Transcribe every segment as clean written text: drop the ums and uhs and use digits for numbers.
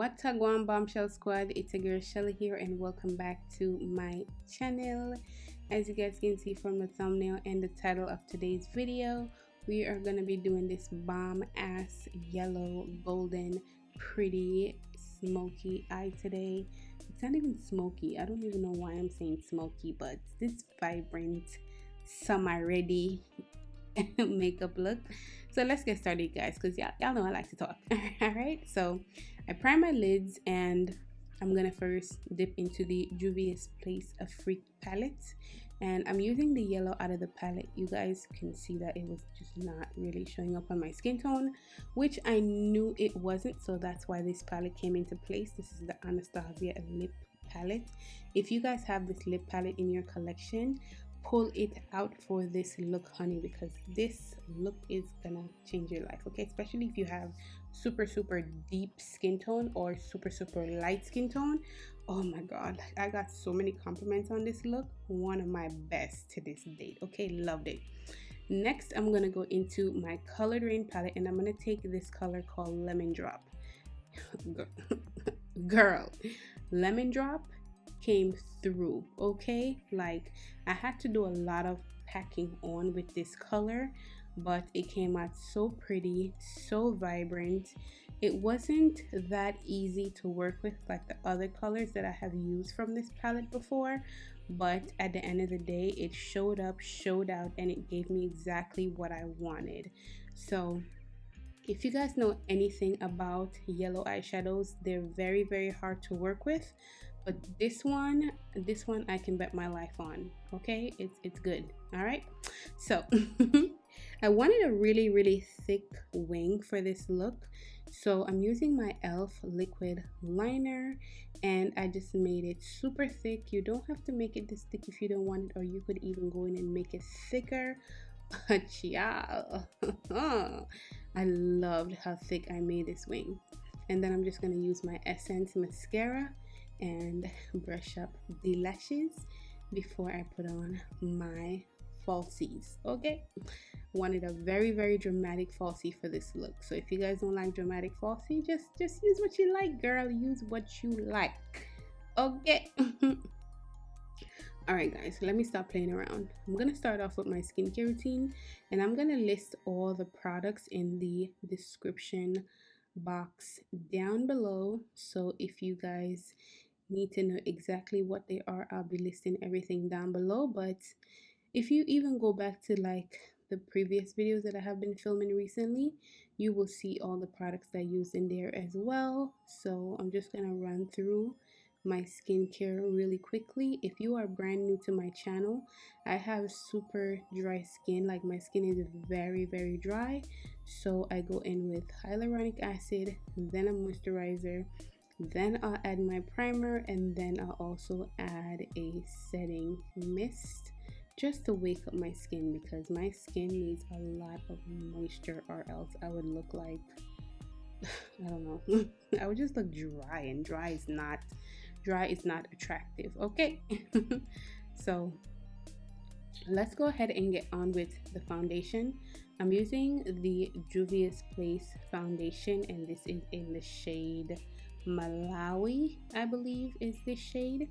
What's up, Bombshell Squad? It's a girl Shelly here, and welcome back to my channel. As you guys can see from the thumbnail and the title of today's video, we are going to be doing this bomb ass yellow golden pretty smoky eye today. It's not even smoky. I don't even know why I'm saying smoky, but this vibrant summer ready makeup look. So let's get started, guys, because y'all know I like to talk. All right, so I prime my lids, and I'm gonna first dip into the Juvias Afrique palette, and I'm using the yellow out of the palette. You guys can see that it was just not really showing up on my skin tone, which I knew it wasn't, so that's why this palette came into place. This is the Anastasia lip palette. If you guys have this lip palette in your collection, pull it out for this look, honey, because this look is gonna change your life, okay? Especially if you have super deep skin tone or super light skin tone. Oh my god, I got so many compliments on this look. One of my best to this date, okay? Loved it. Next, I'm gonna go into my colored Raine palette, and I'm gonna take this color called Lemon Drop. Girl, Lemon Drop came through, okay? Like, I had to do a lot of packing on with this color, but it came out so pretty, so vibrant. It wasn't that easy to work with like the other colors that I have used from this palette before, but at the end of the day, it showed up, showed out, and it gave me exactly what I wanted. So if you guys know anything about yellow eyeshadows, they're very hard to work with, but this one I can bet my life on, okay? It's good. All right, so I wanted a really thick wing for this look, so I'm using my e.l.f. liquid liner, and I just made it super thick. You don't have to make it this thick if you don't want it, or you could even go in and make it thicker. But yeah, I loved how thick I made this wing. And then I'm just going to use my Essence mascara and brush up the lashes before I put on my falsies, okay? Wanted a very dramatic falsie for this look. So if you guys don't like dramatic falsie, just use what you like, girl. Use what you like, okay? All right, guys, let me stop playing around. I'm gonna start off with my skincare routine, and I'm gonna list all the products in the description box down below. So if you guys need to know exactly what they are, I'll be listing everything down below. But if you even go back to like the previous videos that I have been filming recently, you will see all the products I use in there as well. So I'm just gonna run through my skincare really quickly. If you are brand new to my channel, I have super dry skin. Like, my skin is very dry, so I go in with hyaluronic acid, then a moisturizer, then I'll add my primer, and then I'll also add a setting mist just to wake up my skin, because my skin needs a lot of moisture, or else I would look like I don't know, I would just look dry, and dry is not attractive, okay? So let's go ahead and get on with the foundation. I'm using the Juvias foundation, and this is in the shade Malawi, I believe is this shade.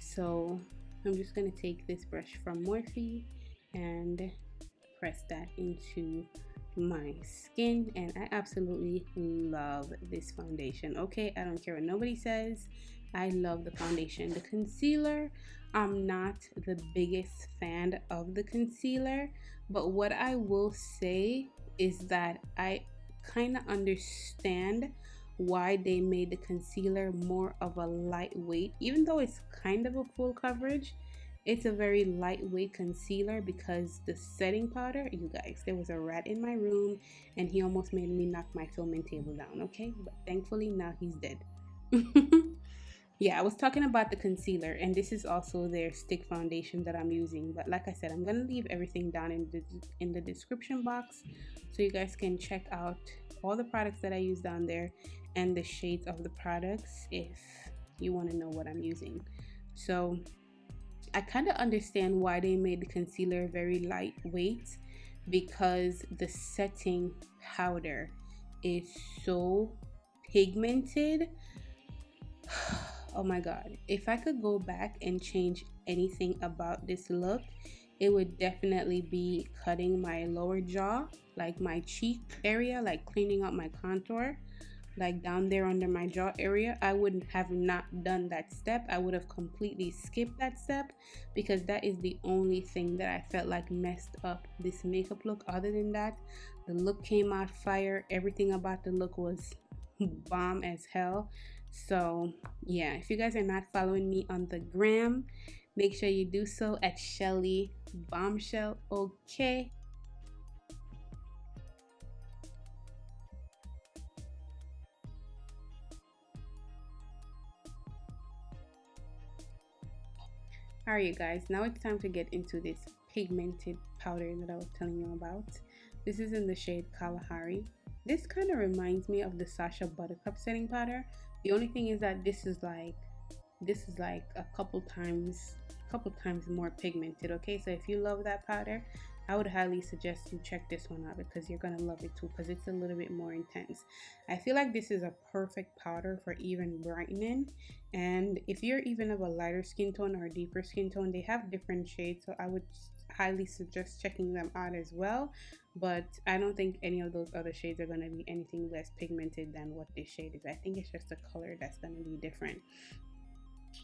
So I'm just going to take this brush from Morphe and press that into my skin, and I absolutely love this foundation, okay? I don't care what nobody says, I love the foundation. The concealer, I'm not the biggest fan of the concealer, but what I will say is that I kind of understand why they made the concealer more of a lightweight. Even though it's kind of a full coverage, it's a very lightweight concealer, because the setting powder, you guys, there was a rat in my room and he almost made me knock my filming table down, okay? But thankfully now he's dead. Yeah, I was talking about the concealer, and this is also their stick foundation that I'm using. But like I said, I'm gonna leave everything down in the description box, so you guys can check out all the products that I use down there and the shades of the products if you want to know what I'm using. So I kind of understand why they made the concealer very lightweight, because the setting powder is so pigmented. Oh my god, if I could go back and change anything about this look, it would definitely be cutting my lower jaw, like my cheek area, like cleaning up my contour, like down there under my jaw area. I would have not done that step. I would have completely skipped that step because that is the only thing that I felt like messed up this makeup look. Other than that, the look came out fire. Everything about the look was bomb as hell. So yeah, if you guys are not following me on the gram, make sure you do so at Shellybombshell. Okay. Alright, you guys, now it's time to get into this pigmented powder that I was telling you about. This is in the shade Kalahari. This kind of reminds me of the Sacha Buttercup setting powder. The only thing is that this is like a couple times more pigmented. Okay, so if you love that powder, I would highly suggest you check this one out because you're gonna love it too, because it's a little bit more intense. I feel like this is a perfect powder for even brightening, and if you're even of a lighter skin tone or a deeper skin tone, they have different shades, so I would highly suggest checking them out as well. But I don't think any of those other shades are going to be anything less pigmented than what this shade is. I think it's just the color that's going to be different.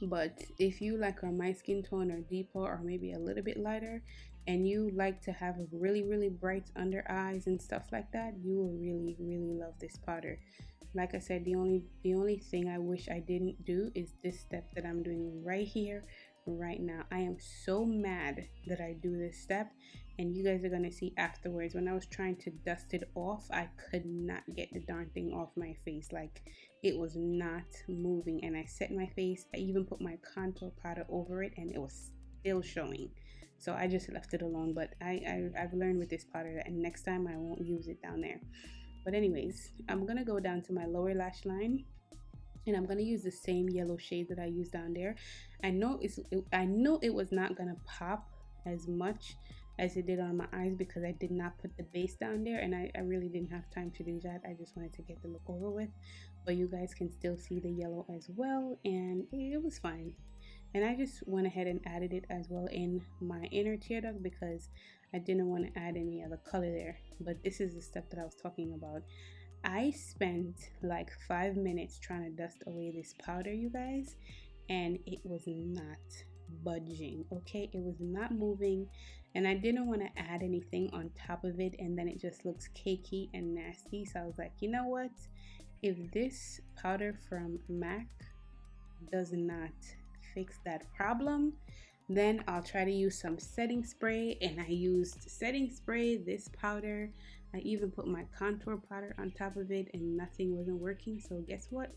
But if you like are my skin tone or deeper or maybe a little bit lighter, and you like to have really bright under eyes and stuff like that, you will really love this powder. Like I said, the only thing I wish I didn't do is this step that I'm doing right here right now. I am so mad that I do this step, and you guys are gonna see afterwards. When I was trying to dust it off, I could not get the darn thing off my face. Like, it was not moving, and I set my face. I even put my contour powder over it and it was still showing. So I just left it alone. But I've learned with this powder that next time I won't use it down there. But anyways, I'm gonna go down to my lower lash line, and I'm gonna use the same yellow shade that I used down there. I know it was not gonna pop as much as it did on my eyes because I did not put the base down there, and I really didn't have time to do that. I just wanted to get the look over with, but you guys can still see the yellow as well, and it was fine. And I just went ahead and added it as well in my inner tear duct because I didn't want to add any other color there. But this is the step that I was talking about. I spent like 5 minutes trying to dust away this powder, you guys, and it was not budging. Okay, it was not moving, and I didn't want to add anything on top of it, and then it just looks cakey and nasty. So I was like, you know what, if this powder from MAC does not fix that problem, then I'll try to use some setting spray. And I used setting spray, this powder, I even put my contour powder on top of it, and nothing wasn't working. So guess what,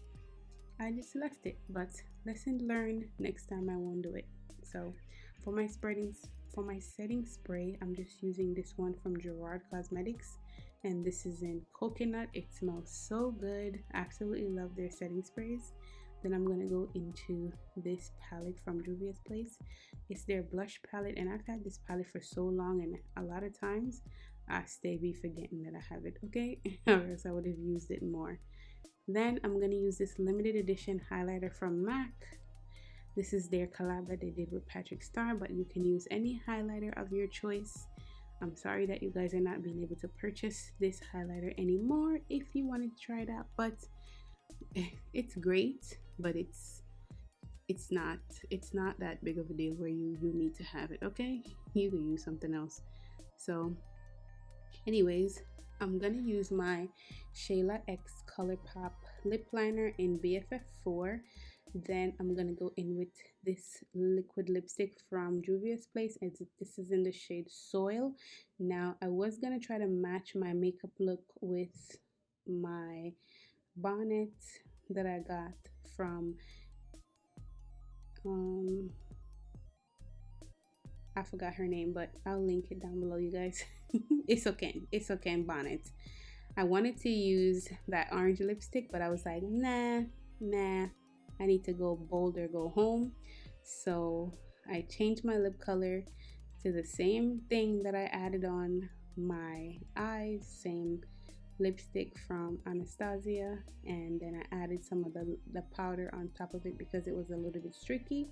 I just left it. But lesson learned, next time I won't do it. So for my setting spray, I'm just using this one from Gerard Cosmetics, and this is in coconut. It smells so good. Absolutely love their setting sprays. Then I'm gonna go into this palette from Juvia's place. It's their blush palette, and I've had this palette for so long, and a lot of times I be forgetting that I have it, okay? Or else I would have used it more. Then I'm gonna use this limited edition highlighter from MAC. This is their collab that they did with Patrick Starr, but you can use any highlighter of your choice. I'm sorry that you guys are not being able to purchase this highlighter anymore if you wanted to try it out, but it's great, but it's not that big of a deal where you need to have it, okay? You can use something else. So anyways, I'm gonna use my Shayla X ColourPop lip liner in BFF4. Then I'm gonna go in with this liquid lipstick from Juvia's place. This is in the shade Soil. Now I was gonna try to match my makeup look with my bonnet that I got from I forgot her name, but I'll link it down below, you guys. It's okay bonnet. I wanted to use that orange lipstick, but I was like, nah, I need to go bold or go home. So I changed my lip color to the same thing that I added on my eyes, same lipstick from Anastasia, and then I added some of the powder on top of it because it was a little bit streaky,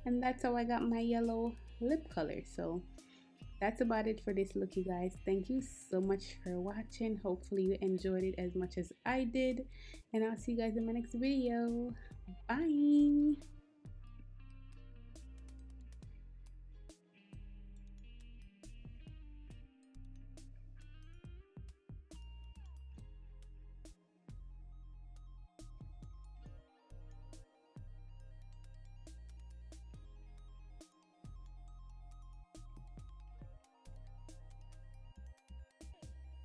and that's how I got my yellow lip color. So that's about it for this look, you guys. Thank you so much for watching. Hopefully you enjoyed it as much as I did, and I'll see you guys in my next video. Bye.